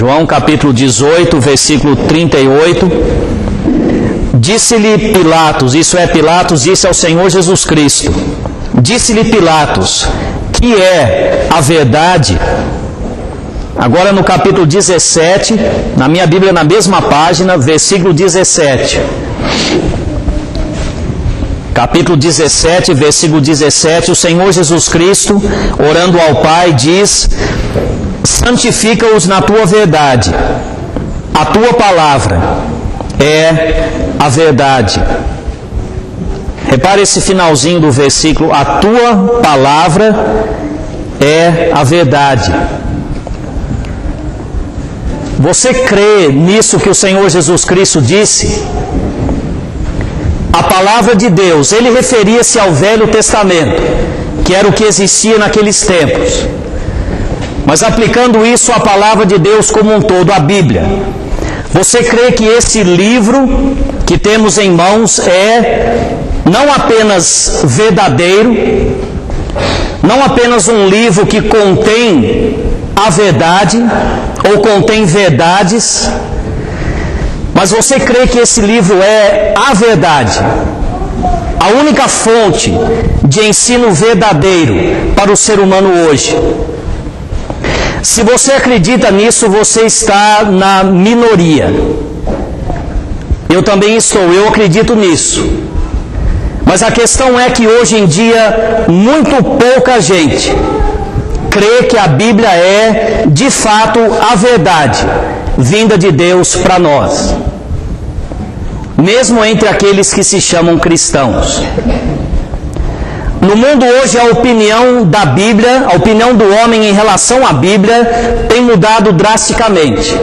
João capítulo 18, versículo 38. Disse-lhe Pilatos, isso é, Pilatos disse ao Senhor Jesus Cristo, disse-lhe Pilatos, que é a verdade? Agora no capítulo 17, na minha Bíblia, na mesma página, versículo 17. Capítulo 17, versículo 17, o Senhor Jesus Cristo, orando ao Pai, diz: santifica-os na tua verdade, a tua palavra é a verdade. Repare esse finalzinho do versículo, a tua palavra é a verdade. Você crê nisso que o Senhor Jesus Cristo disse? A palavra de Deus, ele referia-se ao Velho Testamento, que era o que existia naqueles tempos. Mas aplicando isso à palavra de Deus como um todo, a Bíblia, você crê que esse livro que temos em mãos é não apenas verdadeiro, não apenas um livro que contém a verdade, ou contém verdades, mas você crê que esse livro é a verdade, a única fonte de ensino verdadeiro para o ser humano hoje? Se você acredita nisso, você está na minoria. Eu também estou, eu acredito nisso. Mas a questão é que hoje em dia, muito pouca gente crê que a Bíblia é, de fato, a verdade vinda de Deus para nós, mesmo entre aqueles que se chamam cristãos. No mundo hoje, a opinião da Bíblia, a opinião do homem em relação à Bíblia tem mudado drasticamente.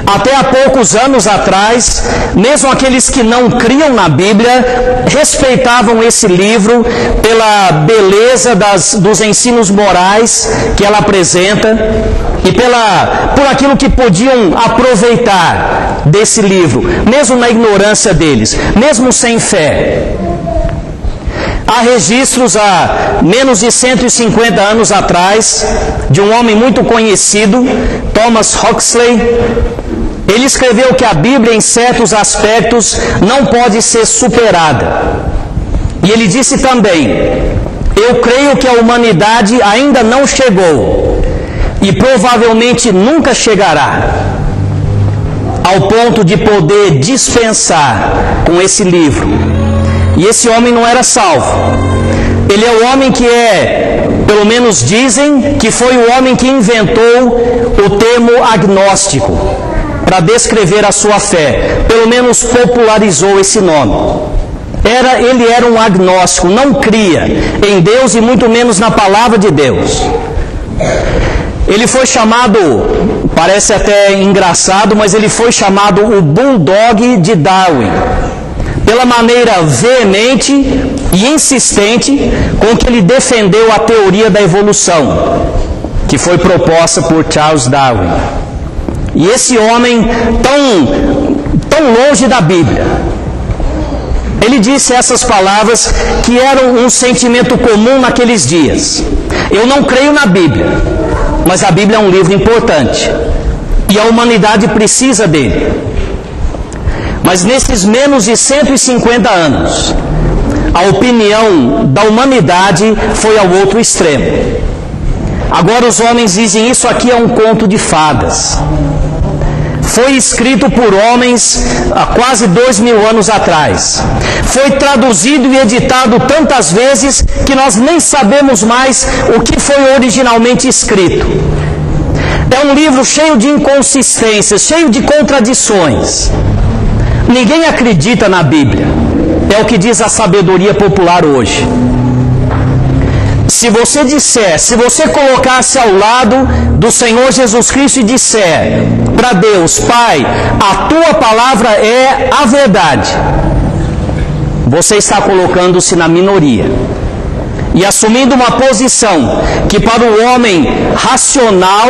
Até há poucos anos atrás, mesmo aqueles que não criam na Bíblia, respeitavam esse livro pela beleza dos ensinos morais que ela apresenta e por aquilo que podiam aproveitar desse livro, mesmo na ignorância deles, mesmo sem fé. Há registros há menos de 150 anos atrás de um homem muito conhecido, Thomas Huxley. Ele escreveu que a Bíblia, em certos aspectos, não pode ser superada. E ele disse também: eu creio que a humanidade ainda não chegou e provavelmente nunca chegará ao ponto de poder dispensar com esse livro. E esse homem não era salvo. Ele é o homem que pelo menos dizem, que foi o homem que inventou o termo agnóstico para descrever a sua fé. Pelo menos popularizou esse nome. Ele era um agnóstico, não cria em Deus e muito menos na palavra de Deus. Ele foi chamado, parece até engraçado, mas ele foi chamado o Bulldog de Darwin, pela maneira veemente e insistente com que ele defendeu a teoria da evolução, que foi proposta por Charles Darwin. E esse homem, tão longe da Bíblia, ele disse essas palavras que eram um sentimento comum naqueles dias: eu não creio na Bíblia, mas a Bíblia é um livro importante e a humanidade precisa dele. Mas nesses menos de 150 anos, a opinião da humanidade foi ao outro extremo. Agora os homens dizem: isso aqui é um conto de fadas. Foi escrito por homens há quase 2000 anos atrás. Foi traduzido e editado tantas vezes que nós nem sabemos mais o que foi originalmente escrito. É um livro cheio de inconsistências, cheio de contradições. Ninguém acredita na Bíblia. É o que diz a sabedoria popular hoje. Se você colocasse ao lado do Senhor Jesus Cristo e disser para Deus: Pai, a tua palavra é a verdade, você está colocando-se na minoria e assumindo uma posição que para o homem racional,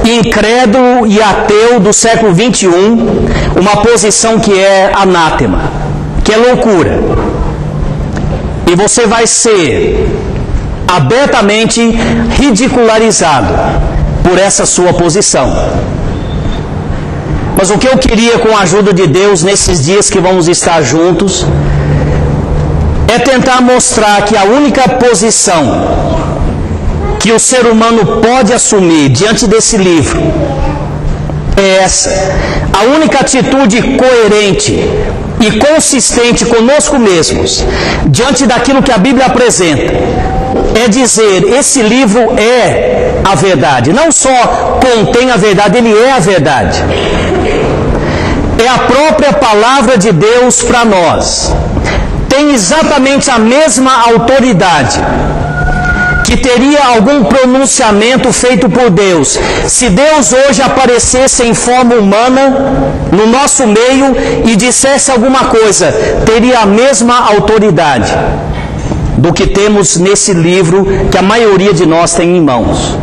incrédulo e ateu do século 21, uma posição que é anátema, que é loucura. E você vai ser abertamente ridicularizado por essa sua posição. Mas o que eu queria, com a ajuda de Deus, nesses dias que vamos estar juntos, é tentar mostrar que a única posição que o ser humano pode assumir diante desse livro é essa. A única atitude coerente e consistente conosco mesmos, diante daquilo que a Bíblia apresenta, é dizer: esse livro é a verdade. Não só contém a verdade, ele é a verdade. É a própria palavra de Deus para nós. Tem exatamente a mesma autoridade que teria algum pronunciamento feito por Deus. Se Deus hoje aparecesse em forma humana no nosso meio e dissesse alguma coisa, teria a mesma autoridade do que temos nesse livro que a maioria de nós tem em mãos.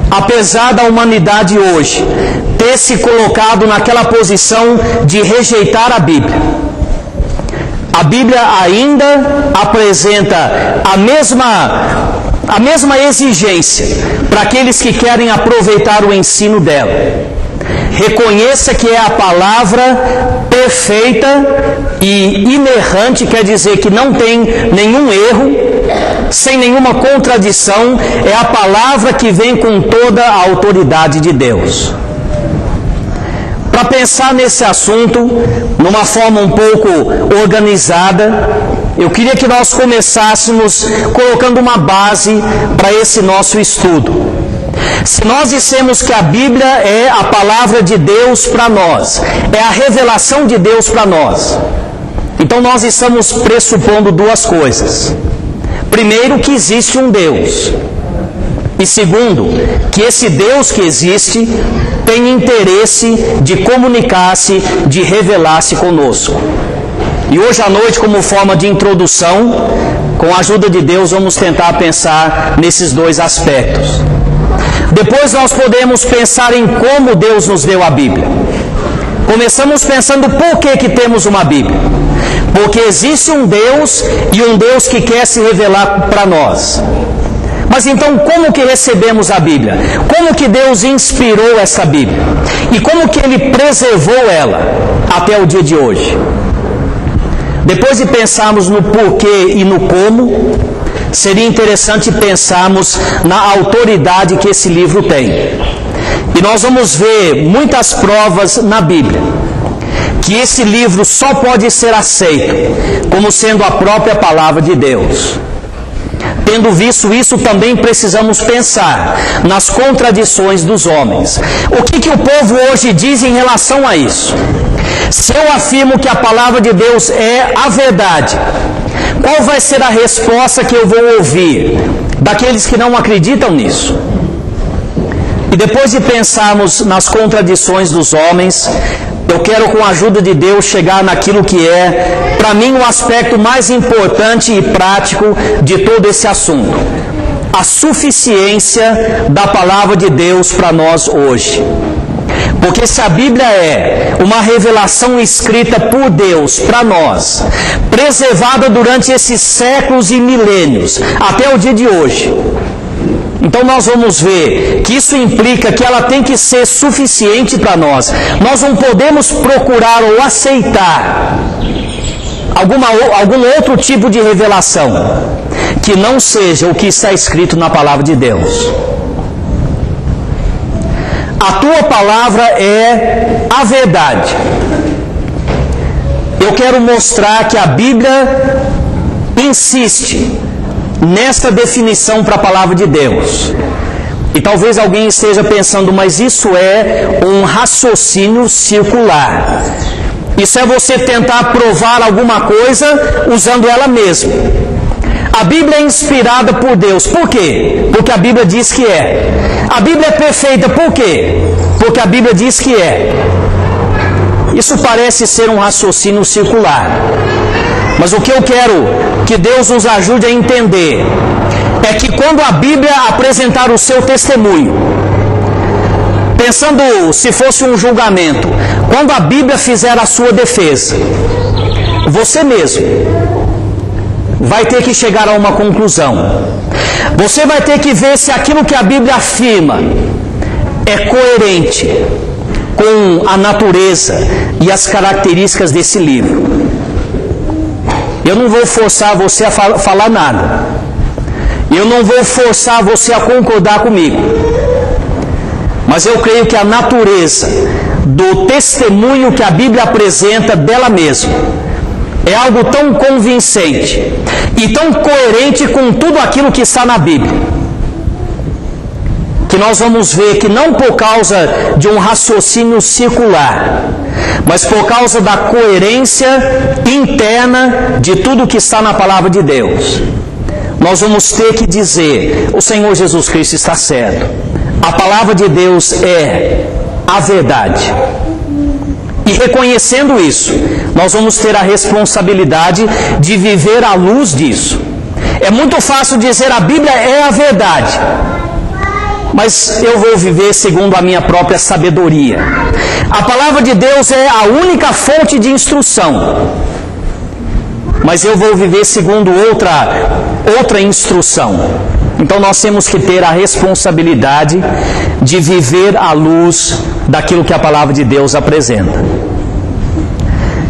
Apesar da humanidade hoje ter se colocado naquela posição de rejeitar a Bíblia ainda apresenta a mesma exigência para aqueles que querem aproveitar o ensino dela. Reconheça que é a palavra perfeita e inerrante, quer dizer que não tem nenhum erro, sem nenhuma contradição, é a palavra que vem com toda a autoridade de Deus. Para pensar nesse assunto, numa forma um pouco organizada, eu queria que nós começássemos colocando uma base para esse nosso estudo. Se nós dissemos que a Bíblia é a palavra de Deus para nós, é a revelação de Deus para nós, então nós estamos pressupondo duas coisas. Primeiro, que existe um Deus. E segundo, que esse Deus que existe tem interesse de comunicar-se, de revelar-se conosco. E hoje à noite, como forma de introdução, com a ajuda de Deus, vamos tentar pensar nesses dois aspectos. Depois nós podemos pensar em como Deus nos deu a Bíblia. Começamos pensando por que temos uma Bíblia. Porque existe um Deus e um Deus que quer se revelar para nós. Mas então, como que recebemos a Bíblia? Como que Deus inspirou essa Bíblia? E como que Ele preservou ela até o dia de hoje? Depois de pensarmos no porquê e no como, seria interessante pensarmos na autoridade que esse livro tem. E nós vamos ver muitas provas na Bíblia que esse livro só pode ser aceito como sendo a própria palavra de Deus. Tendo visto isso, também precisamos pensar nas contradições dos homens. O que o povo hoje diz em relação a isso? Se eu afirmo que a palavra de Deus é a verdade, qual vai ser a resposta que eu vou ouvir daqueles que não acreditam nisso? E depois de pensarmos nas contradições dos homens, eu quero, com a ajuda de Deus, chegar naquilo que é, para mim, o aspecto mais importante e prático de todo esse assunto: a suficiência da palavra de Deus para nós hoje. Porque se a Bíblia é uma revelação escrita por Deus para nós, preservada durante esses séculos e milênios, até o dia de hoje, então nós vamos ver que isso implica que ela tem que ser suficiente para nós. Nós não podemos procurar ou aceitar algum outro tipo de revelação que não seja o que está escrito na palavra de Deus. A tua palavra é a verdade. Eu quero mostrar que a Bíblia insiste nesta definição para a palavra de Deus. E talvez alguém esteja pensando, mas isso é um raciocínio circular. Isso é você tentar provar alguma coisa usando ela mesma. A Bíblia é inspirada por Deus. Por quê? Porque a Bíblia diz que é. A Bíblia é perfeita. Por quê? Porque a Bíblia diz que é. Isso parece ser um raciocínio circular. Mas o que eu quero que Deus nos ajude a entender é que quando a Bíblia apresentar o seu testemunho, pensando se fosse um julgamento, quando a Bíblia fizer a sua defesa, você mesmo vai ter que chegar a uma conclusão. Você vai ter que ver se aquilo que a Bíblia afirma é coerente com a natureza e as características desse livro. Eu não vou forçar você a falar nada. Eu não vou forçar você a concordar comigo. Mas eu creio que a natureza do testemunho que a Bíblia apresenta dela mesma é algo tão convincente e tão coerente com tudo aquilo que está na Bíblia, que nós vamos ver que não por causa de um raciocínio circular, mas por causa da coerência interna de tudo que está na palavra de Deus, nós vamos ter que dizer: o Senhor Jesus Cristo está certo, a palavra de Deus é a verdade. E reconhecendo isso, nós vamos ter a responsabilidade de viver à luz disso. É muito fácil dizer a Bíblia é a verdade, mas eu vou viver segundo a minha própria sabedoria. A palavra de Deus é a única fonte de instrução, mas eu vou viver segundo outra instrução. Então nós temos que ter a responsabilidade de viver à luz daquilo que a palavra de Deus apresenta.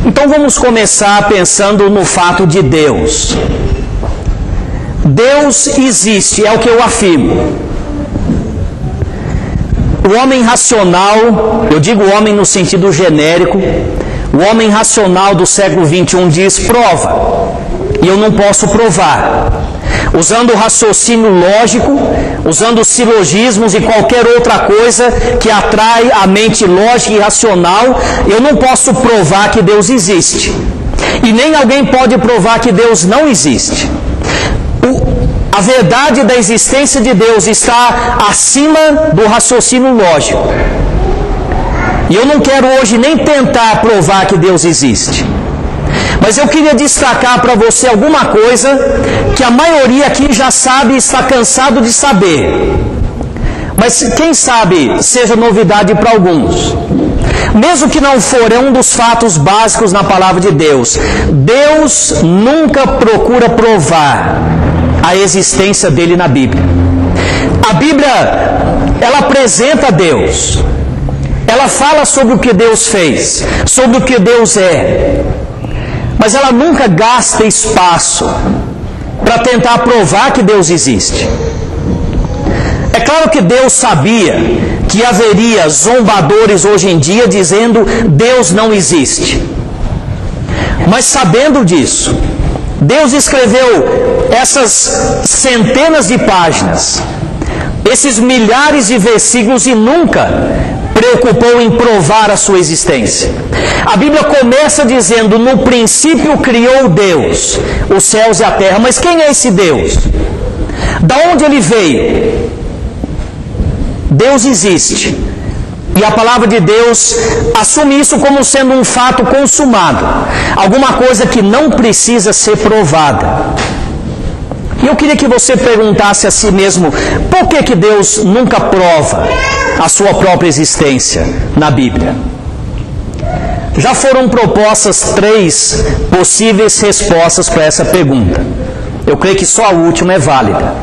Então vamos começar pensando no fato de Deus. Deus existe, é o que eu afirmo. O homem racional, eu digo homem no sentido genérico, o homem racional do século XXI diz prova, e eu não posso provar. Usando o raciocínio lógico, usando silogismos e qualquer outra coisa que atrai a mente lógica e racional, eu não posso provar que Deus existe. E nem alguém pode provar que Deus não existe. A verdade da existência de Deus está acima do raciocínio lógico. E eu não quero hoje nem tentar provar que Deus existe. Mas eu queria destacar para você alguma coisa que a maioria aqui já sabe e está cansado de saber. Mas quem sabe seja novidade para alguns. Mesmo que não for, é um dos fatos básicos na palavra de Deus. Deus nunca procura provar a existência dele na Bíblia. A Bíblia, ela apresenta Deus. Ela fala sobre o que Deus fez, sobre o que Deus é. Mas ela nunca gasta espaço para tentar provar que Deus existe. É claro que Deus sabia que haveria zombadores hoje em dia dizendo Deus não existe. Mas sabendo disso, Deus escreveu essas centenas de páginas, esses milhares de versículos e nunca preocupou em provar a sua existência. A Bíblia começa dizendo: no princípio criou Deus os céus e a terra. Mas quem é esse Deus? Da onde ele veio? Deus existe. E a palavra de Deus assume isso como sendo um fato consumado, alguma coisa que não precisa ser provada. E eu queria que você perguntasse a si mesmo: por que Deus nunca prova a sua própria existência na Bíblia? Já foram propostas 3 possíveis respostas para essa pergunta. Eu creio que só a última é válida.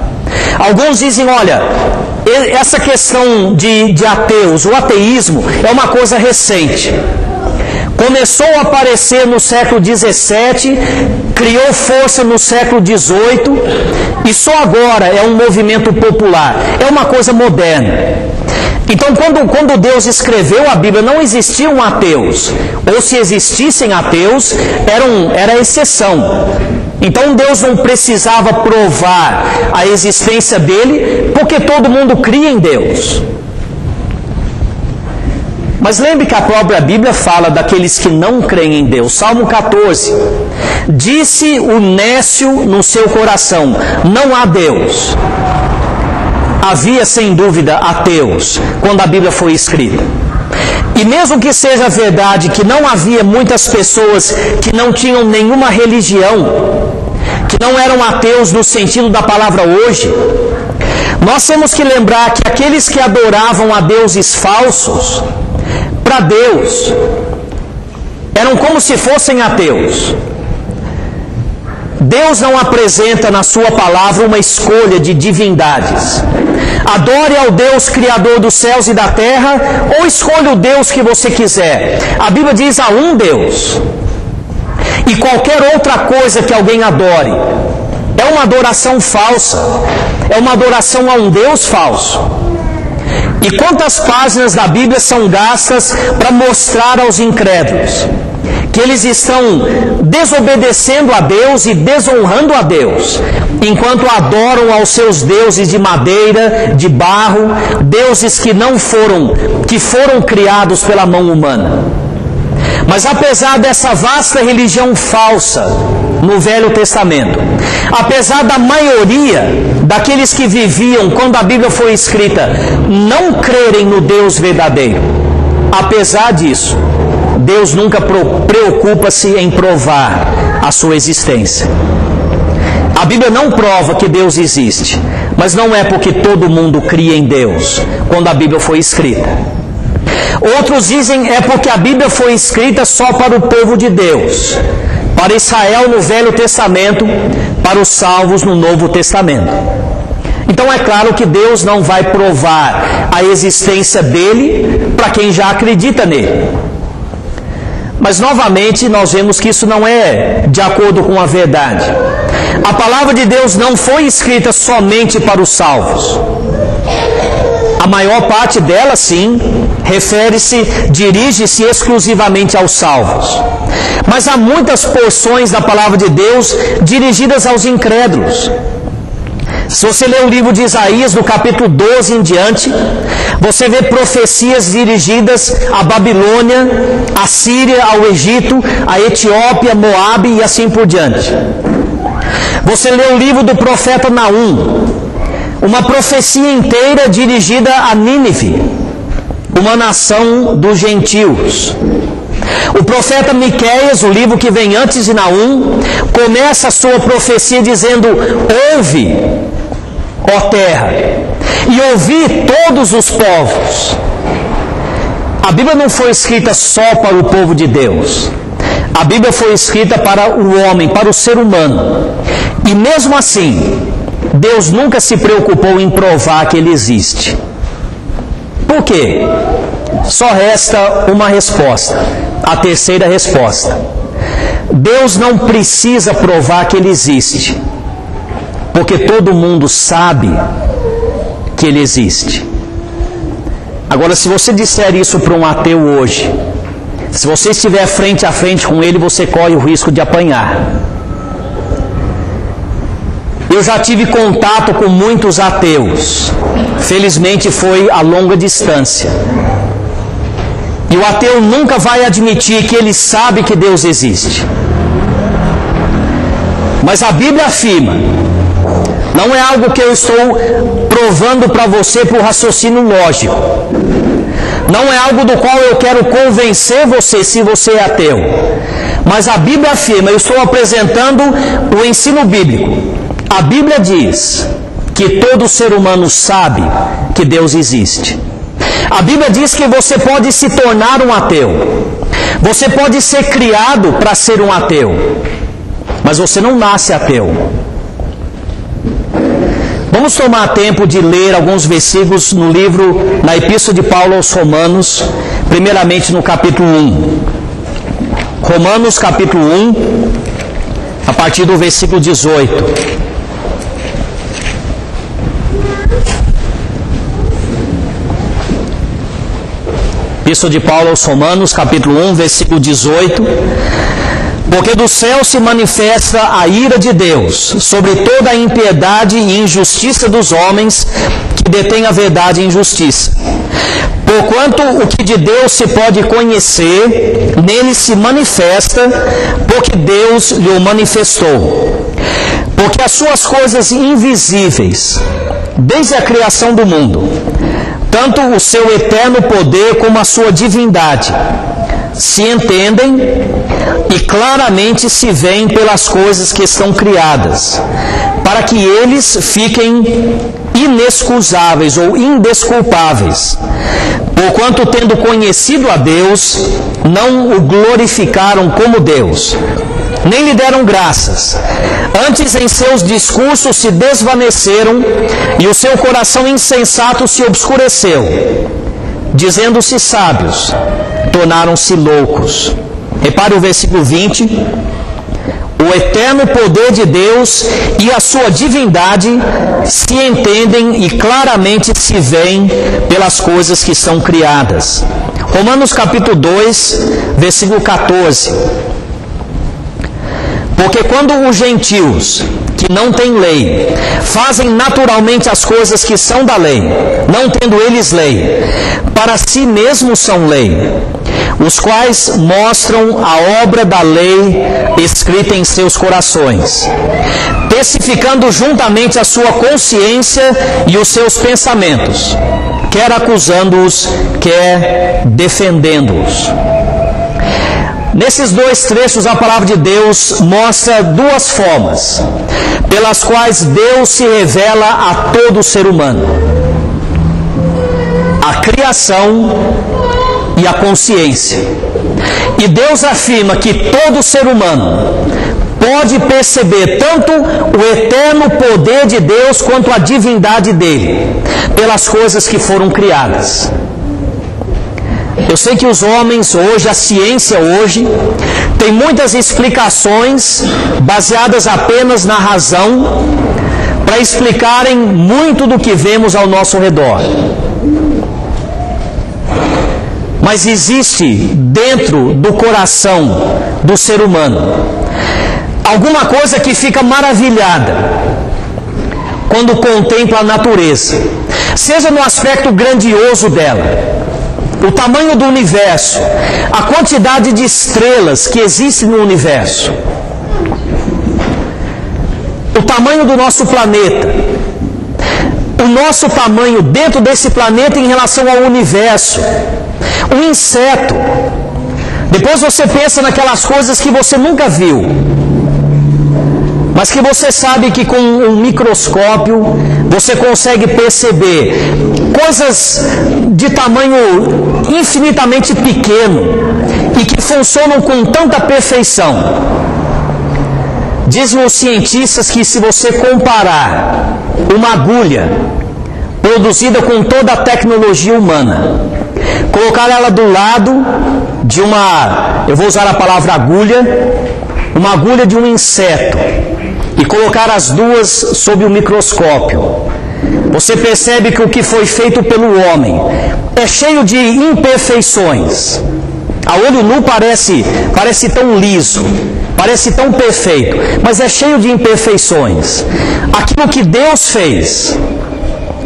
Alguns dizem: olha, essa questão de ateus, o ateísmo é uma coisa recente. Começou a aparecer no século XVII, criou força no século XVIII e só agora é um movimento popular, é uma coisa moderna. Então, quando Deus escreveu a Bíblia, não existiam ateus, ou se existissem ateus, era exceção. Então Deus não precisava provar a existência dele, porque todo mundo cria em Deus. Mas lembre que a própria Bíblia fala daqueles que não creem em Deus. Salmo 14: disse o nécio no seu coração, não há Deus. Havia sem dúvida ateus quando a Bíblia foi escrita. E mesmo que seja verdade que não havia muitas pessoas que não tinham nenhuma religião, que não eram ateus no sentido da palavra hoje, nós temos que lembrar que aqueles que adoravam a deuses falsos, para Deus, eram como se fossem ateus. Deus não apresenta na sua palavra uma escolha de divindades. Adore ao Deus Criador dos céus e da terra, ou escolha o Deus que você quiser. A Bíblia diz: há um Deus. E qualquer outra coisa que alguém adore é uma adoração falsa, é uma adoração a um Deus falso. E quantas páginas da Bíblia são gastas para mostrar aos incrédulos que eles estão desobedecendo a Deus e desonrando a Deus, enquanto adoram aos seus deuses de madeira, de barro, deuses que foram criados pela mão humana. Mas apesar dessa vasta religião falsa no Velho Testamento, apesar da maioria daqueles que viviam quando a Bíblia foi escrita não crerem no Deus verdadeiro, apesar disso, Deus nunca preocupa-se em provar a sua existência. A Bíblia não prova que Deus existe, mas não é porque todo mundo cria em Deus quando a Bíblia foi escrita. Outros dizem é porque a Bíblia foi escrita só para o povo de Deus, para Israel no Velho Testamento, para os salvos no Novo Testamento. Então é claro que Deus não vai provar a existência dele para quem já acredita nele. Mas novamente nós vemos que isso não é de acordo com a verdade. A palavra de Deus não foi escrita somente para os salvos. A maior parte dela, sim, dirige-se exclusivamente aos salvos. Mas há muitas porções da palavra de Deus dirigidas aos incrédulos. Se você ler o livro de Isaías, do capítulo 12 em diante, você vê profecias dirigidas à Babilônia, à Síria, ao Egito, à Etiópia, Moabe e assim por diante. Você lê o livro do profeta Naum, uma profecia inteira dirigida a Nínive, uma nação dos gentios. O profeta Miqueias, o livro que vem antes de Naum, começa a sua profecia dizendo: ouve, ó terra, e ouvi todos os povos. A Bíblia não foi escrita só para o povo de Deus. A Bíblia foi escrita para o homem, para o ser humano. E mesmo assim, Deus nunca se preocupou em provar que Ele existe. Por quê? Só resta uma resposta, a terceira resposta. Deus não precisa provar que Ele existe, porque todo mundo sabe que Ele existe. Agora, se você disser isso para um ateu hoje, se você estiver frente a frente com ele, você corre o risco de apanhar. Eu já tive contato com muitos ateus. Felizmente foi a longa distância. E o ateu nunca vai admitir que ele sabe que Deus existe. Mas a Bíblia afirma, não é algo que eu estou provando para você por raciocínio lógico. Não é algo do qual eu quero convencer você se você é ateu. Mas a Bíblia afirma, eu estou apresentando o ensino bíblico. A Bíblia diz que todo ser humano sabe que Deus existe. A Bíblia diz que você pode se tornar um ateu. Você pode ser criado para ser um ateu. Mas você não nasce ateu. Vamos tomar tempo de ler alguns versículos no livro, na Epístola de Paulo aos Romanos, primeiramente no capítulo 1. Romanos capítulo 1, a partir do versículo 18. Epístola de Paulo aos Romanos, capítulo 1, versículo 18. Porque do céu se manifesta a ira de Deus sobre toda a impiedade e injustiça dos homens que detêm a verdade e injustiça. Porquanto o que de Deus se pode conhecer, nele se manifesta, porque Deus lhe o manifestou. Porque as suas coisas invisíveis, desde a criação do mundo, tanto o seu eterno poder como a sua divindade, se entendem e claramente se veem pelas coisas que estão criadas, para que eles fiquem inexcusáveis ou indesculpáveis, porquanto tendo conhecido a Deus, não o glorificaram como Deus, nem lhe deram graças. Antes, em seus discursos se desvaneceram, e o seu coração insensato se obscureceu. Dizendo-se sábios, tornaram-se loucos. Repare o versículo 20. O eterno poder de Deus e a sua divindade se entendem e claramente se veem pelas coisas que são criadas. Romanos capítulo 2, versículo 14. Porque quando os gentios, que não têm lei, fazem naturalmente as coisas que são da lei, não tendo eles lei, para si mesmos são lei, os quais mostram a obra da lei escrita em seus corações, testificando juntamente a sua consciência e os seus pensamentos, quer acusando-os, quer defendendo-os. Nesses dois trechos, a palavra de Deus mostra duas formas pelas quais Deus se revela a todo ser humano: a criação e a consciência. E Deus afirma que todo ser humano pode perceber tanto o eterno poder de Deus quanto a divindade dele pelas coisas que foram criadas. Eu sei que os homens hoje, a ciência hoje, tem muitas explicações baseadas apenas na razão para explicarem muito do que vemos ao nosso redor. Mas existe dentro do coração do ser humano alguma coisa que fica maravilhada quando contempla a natureza, seja no aspecto grandioso dela, o tamanho do universo, a quantidade de estrelas que existem no universo, o tamanho do nosso planeta, o nosso tamanho dentro desse planeta em relação ao universo, um inseto. Depois você pensa naquelas coisas que você nunca viu, mas que você sabe que com um microscópio você consegue perceber coisas de tamanho infinitamente pequeno e que funcionam com tanta perfeição. Dizem os cientistas que se você comparar uma agulha produzida com toda a tecnologia humana, colocar ela do lado de eu vou usar a palavra agulha, uma agulha de um inseto, e colocar as duas sob o microscópio, você percebe que o que foi feito pelo homem é cheio de imperfeições. A olho nu parece tão liso, parece tão perfeito, mas é cheio de imperfeições. Aquilo que Deus fez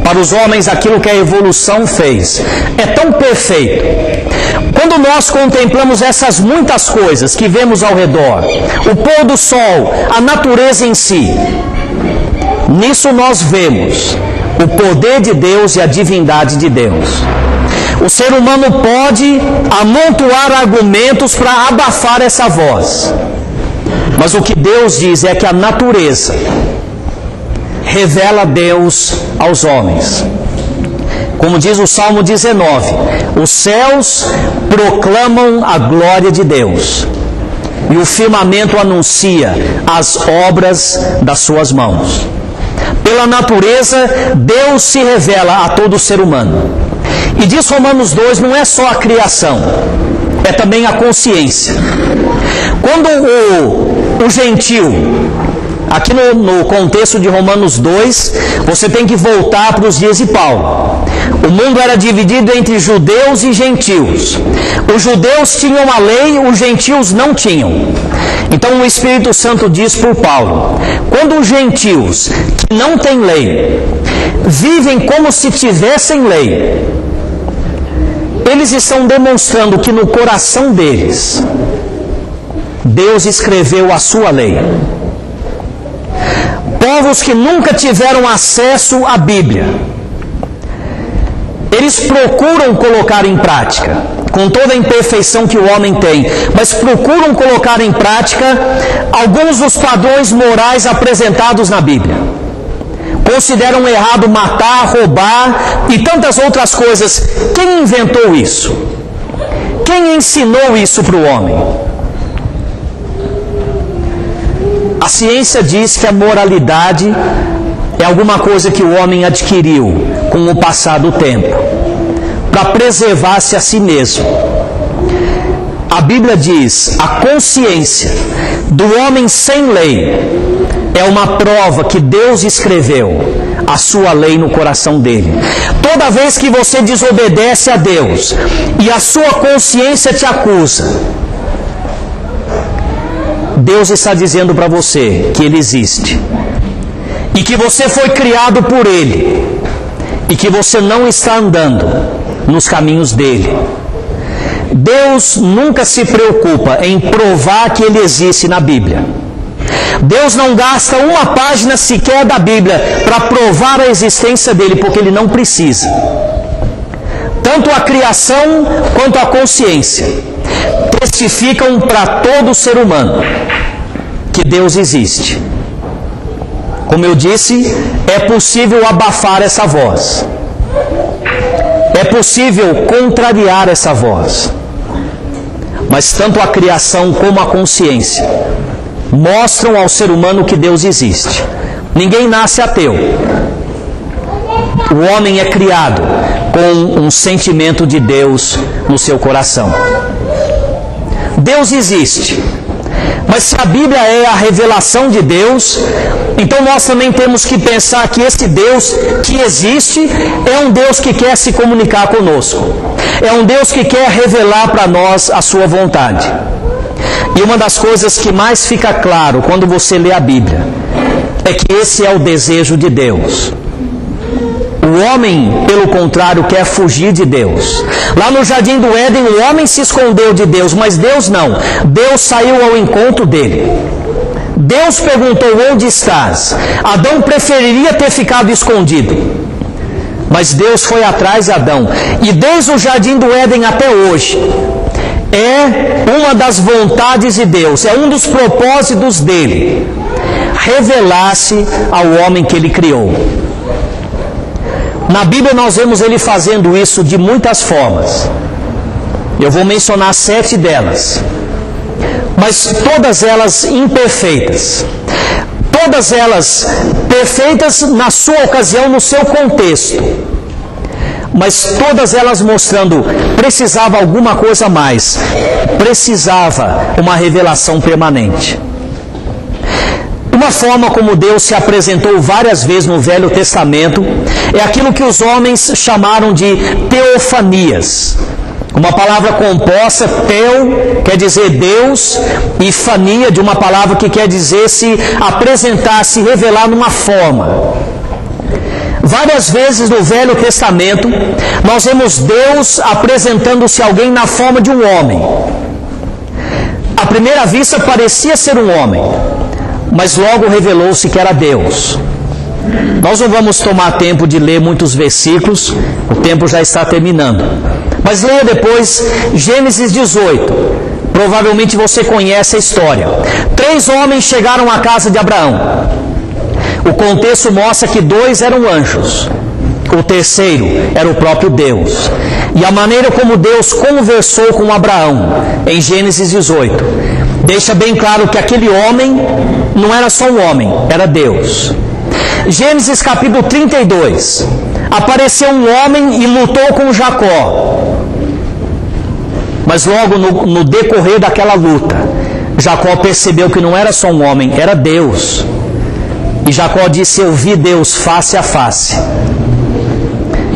para os homens, aquilo que a evolução fez, é tão perfeito. Quando nós contemplamos essas muitas coisas que vemos ao redor, o pôr do sol, a natureza em si, nisso nós vemos o poder de Deus e a divindade de Deus. O ser humano pode amontoar argumentos para abafar essa voz, mas o que Deus diz é que a natureza revela Deus aos homens. Como diz o Salmo 19, os céus proclamam a glória de Deus, e o firmamento anuncia as obras das suas mãos. Pela natureza, Deus se revela a todo ser humano. E diz Romanos 2, não é só a criação, é também a consciência. Quando o gentil, aqui no contexto de Romanos 2, você tem que voltar para os dias de Paulo. O mundo era dividido entre judeus e gentios. Os judeus tinham a lei, os gentios não tinham. Então o Espírito Santo diz por Paulo: quando os gentios que não têm lei vivem como se tivessem lei, eles estão demonstrando que no coração deles Deus escreveu a sua lei. Povos que nunca tiveram acesso à Bíblia, eles procuram colocar em prática, com toda a imperfeição que o homem tem, mas procuram colocar em prática alguns dos padrões morais apresentados na Bíblia. Consideram errado matar, roubar e tantas outras coisas. Quem inventou isso? Quem ensinou isso para o homem? A ciência diz que a moralidade é alguma coisa que o homem adquiriu com o passar do tempo, para preservar-se a si mesmo. A Bíblia diz: a consciência do homem sem lei é uma prova que Deus escreveu a sua lei no coração dele. Toda vez que você desobedece a Deus e a sua consciência te acusa, Deus está dizendo para você que Ele existe e que você foi criado por Ele e que você não está andando nos caminhos dele. Deus nunca se preocupa em provar que Ele existe na Bíblia. Deus não gasta uma página sequer da Bíblia para provar a existência dele, porque Ele não precisa. Tanto a criação quanto a consciência testificam para todo ser humano que Deus existe. Como eu disse, é possível abafar essa voz. É possível contrariar essa voz. Mas tanto a criação como a consciência mostram ao ser humano que Deus existe. Ninguém nasce ateu. O homem é criado com um sentimento de Deus no seu coração. Deus existe. Mas se a Bíblia é a revelação de Deus, então nós também temos que pensar que esse Deus que existe é um Deus que quer se comunicar conosco. É um Deus que quer revelar para nós a sua vontade. E uma das coisas que mais fica claro quando você lê a Bíblia é que esse é o desejo de Deus. O homem, pelo contrário, quer fugir de Deus. Lá no Jardim do Éden, o homem se escondeu de Deus, mas Deus não. Deus saiu ao encontro dele. Deus perguntou: onde estás? Adão preferiria ter ficado escondido, mas Deus foi atrás de Adão. E desde o Jardim do Éden até hoje, é uma das vontades de Deus, é um dos propósitos dele, revelar-se ao homem que ele criou. Na Bíblia nós vemos ele fazendo isso de muitas formas. Eu vou mencionar 7 delas, mas todas elas imperfeitas. Todas elas perfeitas na sua ocasião, no seu contexto. Mas todas elas mostrando, precisava alguma coisa a mais. Precisava uma revelação permanente. Uma forma como Deus se apresentou várias vezes no Velho Testamento é aquilo que os homens chamaram de teofanias. Uma palavra composta, teo, quer dizer Deus, e fania, de uma palavra que quer dizer se apresentar, se revelar numa forma. Várias vezes no Velho Testamento, nós vemos Deus apresentando-se a alguém na forma de um homem. À primeira vista parecia ser um homem, mas logo revelou-se que era Deus. Nós não vamos tomar tempo de ler muitos versículos, o tempo já está terminando. Mas leia depois Gênesis 18. Provavelmente você conhece a história. 3 homens chegaram à casa de Abraão. O contexto mostra que 2 eram anjos. O terceiro era o próprio Deus. E a maneira como Deus conversou com Abraão, em Gênesis 18, deixa bem claro que aquele homem não era só um homem, era Deus. Gênesis capítulo 32, apareceu um homem e lutou com Jacó. Mas logo no decorrer daquela luta, Jacó percebeu que não era só um homem, era Deus. E Jacó disse: eu vi Deus face a face.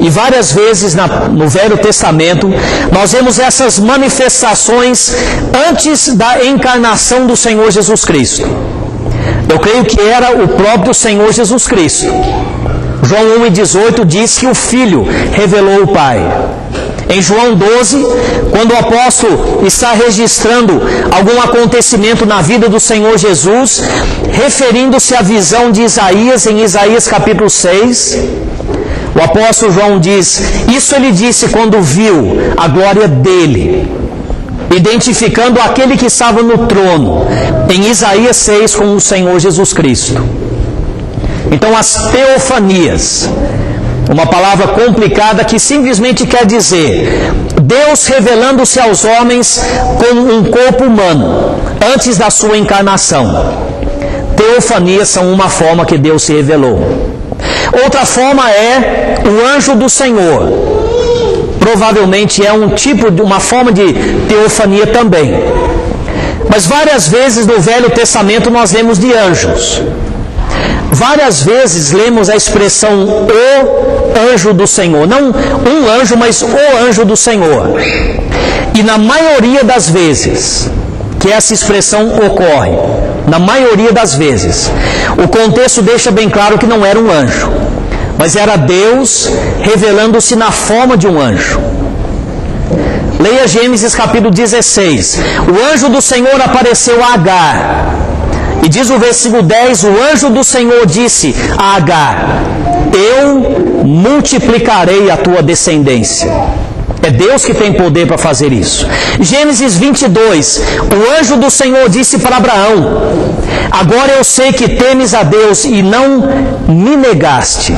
E várias vezes no Velho Testamento, nós vemos essas manifestações antes da encarnação do Senhor Jesus Cristo. Eu creio que era o próprio Senhor Jesus Cristo. João 1,18 diz que o Filho revelou o Pai. Em João 12, quando o apóstolo está registrando algum acontecimento na vida do Senhor Jesus, referindo-se à visão de Isaías, em Isaías capítulo 6, o apóstolo João diz: isso ele disse quando viu a glória dele, identificando aquele que estava no trono, em Isaías 6, com o Senhor Jesus Cristo. Então as teofanias, uma palavra complicada que simplesmente quer dizer Deus revelando-se aos homens como um corpo humano, antes da sua encarnação. teofanias são uma forma que Deus se revelou. Outra forma é o anjo do Senhor. Provavelmente é uma forma de teofania também. Mas várias vezes no Velho Testamento nós lemos de anjos. Várias vezes lemos a expressão o anjo do Senhor. Não um anjo, mas o anjo do Senhor. E na maioria das vezes que essa expressão ocorre, na maioria das vezes, o contexto deixa bem claro que não era um anjo, mas era Deus revelando-se na forma de um anjo. Leia Gênesis capítulo 16. O anjo do Senhor apareceu a Agar. E diz o versículo 10, o anjo do Senhor disse a Agar, eu multiplicarei a tua descendência. É Deus que tem poder para fazer isso. Gênesis 22, o anjo do Senhor disse para Abraão, agora eu sei que temes a Deus e não me negaste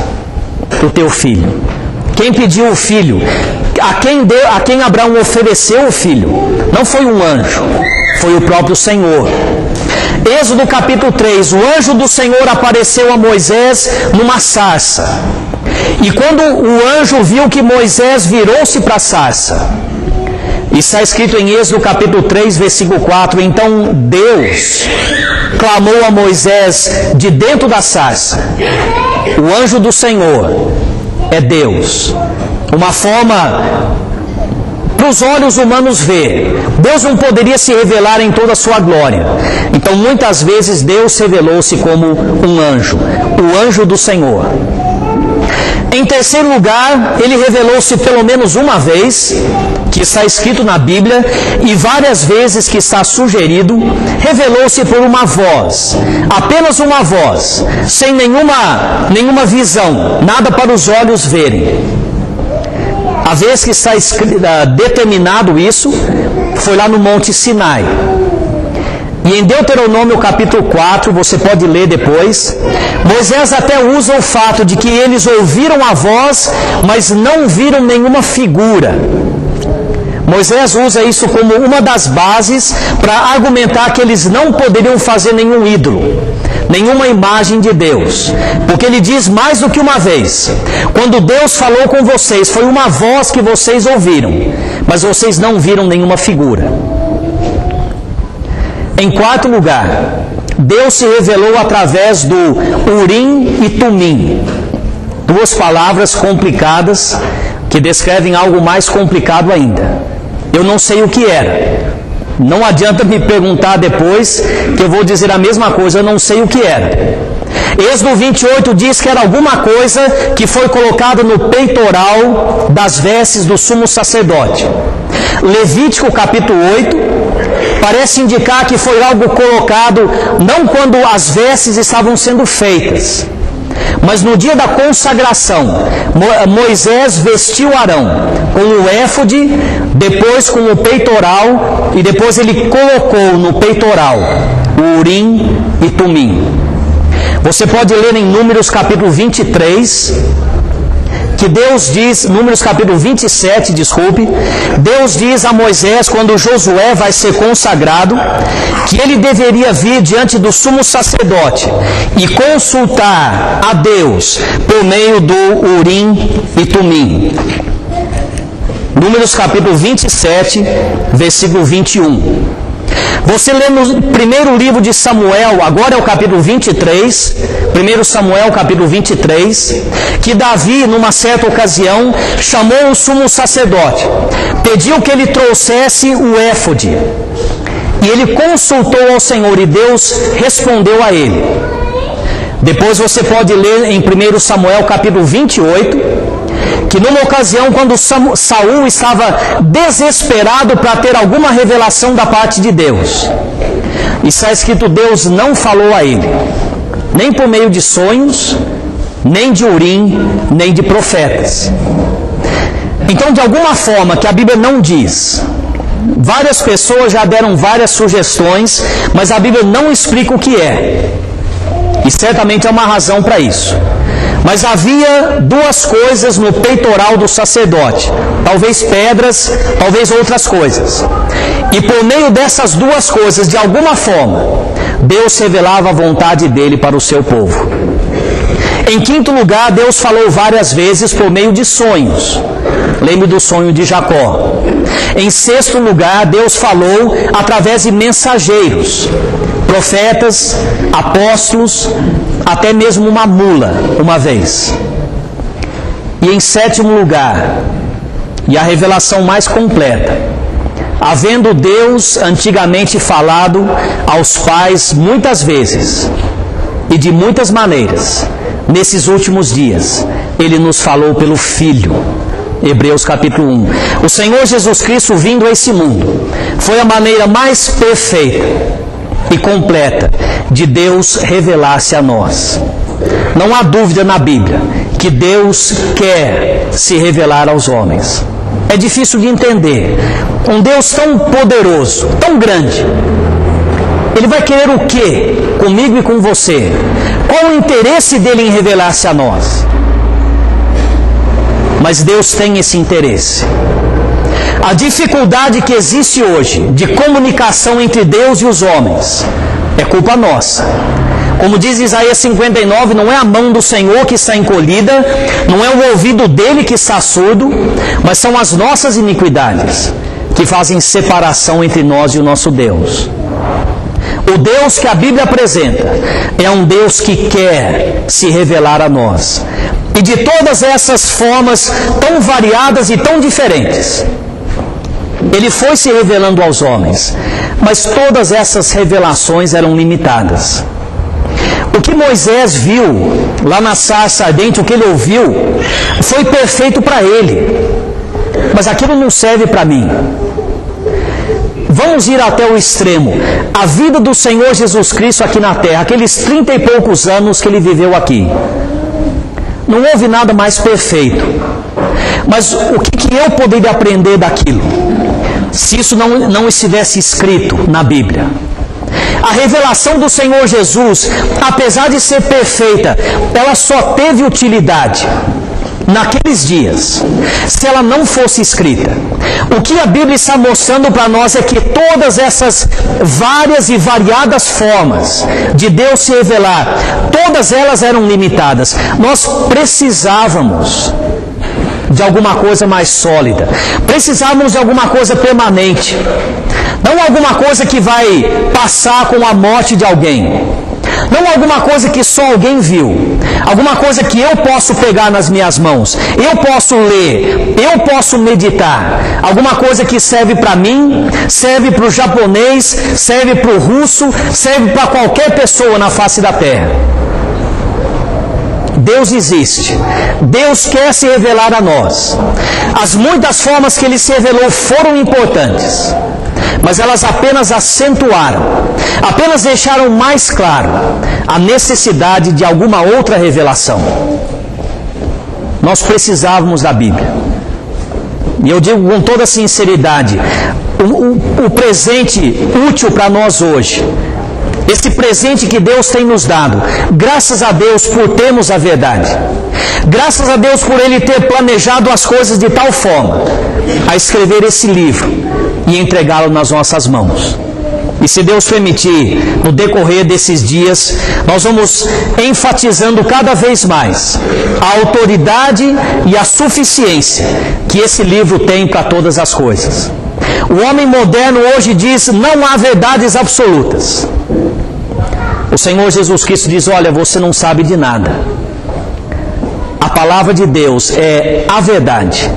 o teu filho. Quem pediu o filho? A quem Abraão ofereceu o filho? Não foi um anjo, foi o próprio Senhor. Êxodo capítulo 3, o anjo do Senhor apareceu a Moisés numa sarça. E quando o anjo viu que Moisés virou-se para a sarça, está escrito em Êxodo capítulo 3, versículo 4, então Deus clamou a Moisés de dentro da sarça. O anjo do Senhor é Deus. Uma forma para os olhos humanos ver. Deus não poderia se revelar em toda a sua glória. Então muitas vezes Deus revelou-se como um anjo, o anjo do Senhor. Em terceiro lugar, ele revelou-se pelo menos uma vez, que está escrito na Bíblia, e várias vezes que está sugerido, revelou-se por uma voz, apenas uma voz, sem nenhuma visão, nada para os olhos verem. A vez que está determinado isso, foi lá no Monte Sinai. E em Deuteronômio capítulo 4, você pode ler depois, Moisés até usa o fato de que eles ouviram a voz, mas não viram nenhuma figura. Moisés usa isso como uma das bases para argumentar que eles não poderiam fazer nenhum ídolo, nenhuma imagem de Deus. Porque ele diz mais do que uma vez, quando Deus falou com vocês, foi uma voz que vocês ouviram, mas vocês não viram nenhuma figura. Em quarto lugar, Deus se revelou através do Urim e Tumim. Duas palavras complicadas que descrevem algo mais complicado ainda. Eu não sei o que era. Não adianta me perguntar depois, que eu vou dizer a mesma coisa, eu não sei o que era. Êxodo 28 diz que era alguma coisa que foi colocada no peitoral das vestes do sumo sacerdote. Levítico capítulo 8 parece indicar que foi algo colocado não quando as vestes estavam sendo feitas, mas no dia da consagração. Moisés vestiu Arão com o éfode, depois com o peitoral, e depois ele colocou no peitoral o Urim e Tumim. Você pode ler em Números capítulo 23, que Deus diz, Números capítulo 27, desculpe, Deus diz a Moisés, quando Josué vai ser consagrado, que ele deveria vir diante do sumo sacerdote e consultar a Deus por meio do Urim e Tumim. Números capítulo 27, versículo 21. Você lê no primeiro livro de Samuel, agora é o capítulo 23, 1 Samuel capítulo 23, que Davi, numa certa ocasião, chamou o sumo sacerdote, pediu que ele trouxesse o éfode, e ele consultou ao Senhor, e Deus respondeu a ele. Depois você pode ler em 1 Samuel capítulo 28, que numa ocasião, quando Saul estava desesperado para ter alguma revelação da parte de Deus, está escrito, Deus não falou a ele, nem por meio de sonhos, nem de Urim, nem de profetas. Então, de alguma forma que a Bíblia não diz, várias pessoas já deram várias sugestões, mas a Bíblia não explica o que é, e certamente há uma razão para isso. Mas havia duas coisas no peitoral do sacerdote, talvez pedras, talvez outras coisas. E por meio dessas duas coisas, de alguma forma, Deus revelava a vontade dele para o seu povo. Em quinto lugar, Deus falou várias vezes por meio de sonhos. Lembre do sonho de Jacó. Em sexto lugar, Deus falou através de mensageiros, profetas, apóstolos, até mesmo uma mula, uma vez. E em sétimo lugar, e a revelação mais completa, havendo Deus antigamente falado aos pais muitas vezes e de muitas maneiras, nesses últimos dias, Ele nos falou pelo Filho. Hebreus capítulo 1. O Senhor Jesus Cristo vindo a esse mundo foi a maneira mais perfeita e completa de Deus revelar-se a nós. Não há dúvida na Bíblia que Deus quer se revelar aos homens. É difícil de entender. Um Deus tão poderoso, tão grande, Ele vai querer o quê comigo e com você? Qual o interesse dele em revelar-se a nós? Mas Deus tem esse interesse. A dificuldade que existe hoje de comunicação entre Deus e os homens é culpa nossa. Como diz Isaías 59, não é a mão do Senhor que está encolhida, não é o ouvido dele que está surdo, mas são as nossas iniquidades que fazem separação entre nós e o nosso Deus. O Deus que a Bíblia apresenta é um Deus que quer se revelar a nós. E de todas essas formas tão variadas e tão diferentes, Ele foi se revelando aos homens, mas todas essas revelações eram limitadas. O que Moisés viu lá na sarça ardente, o que ele ouviu, foi perfeito para ele, mas aquilo não serve para mim. Vamos ir até o extremo. A vida do Senhor Jesus Cristo aqui na terra, aqueles 30 e poucos anos que Ele viveu aqui, não houve nada mais perfeito. Mas o que eu poderia aprender daquilo, se isso não estivesse escrito na Bíblia? A revelação do Senhor Jesus, apesar de ser perfeita, ela só teve utilidade naqueles dias, se ela não fosse escrita. O que a Bíblia está mostrando para nós é que todas essas várias e variadas formas de Deus se revelar, todas elas eram limitadas. Nós precisávamos de alguma coisa mais sólida, precisávamos de alguma coisa permanente, não alguma coisa que vai passar com a morte de alguém, não alguma coisa que só alguém viu, alguma coisa que eu posso pegar nas minhas mãos, eu posso ler, eu posso meditar, alguma coisa que serve para mim, serve para o japonês, serve para o russo, serve para qualquer pessoa na face da terra. Deus existe, Deus quer se revelar a nós. As muitas formas que Ele se revelou foram importantes, mas elas apenas acentuaram, apenas deixaram mais claro a necessidade de alguma outra revelação. Nós precisávamos da Bíblia. E eu digo com toda sinceridade, o presente útil para nós hoje, esse presente que Deus tem nos dado, graças a Deus por termos a verdade, graças a Deus por Ele ter planejado as coisas de tal forma a escrever esse livro e entregá-lo nas nossas mãos. E se Deus permitir, no decorrer desses dias, nós vamos enfatizando cada vez mais a autoridade e a suficiência que esse livro tem para todas as coisas. O homem moderno hoje diz: não há verdades absolutas. O Senhor Jesus Cristo diz: olha, você não sabe de nada. A palavra de Deus é a verdade.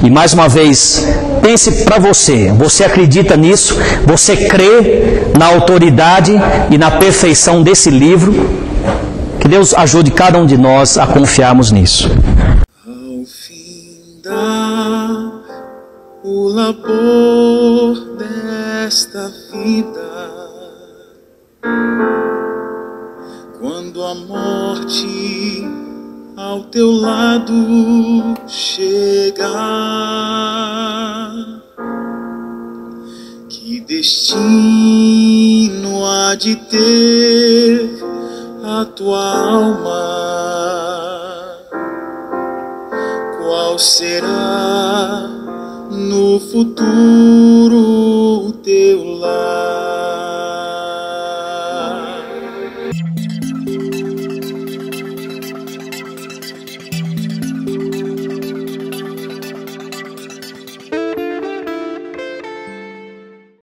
E mais uma vez, pense para você, você acredita nisso? Você crê na autoridade e na perfeição desse livro? Que Deus ajude cada um de nós a confiarmos nisso. Ao findar o labor desta vida, quando a morte ao teu lado chegar, que destino há de ter a tua alma? Qual será no futuro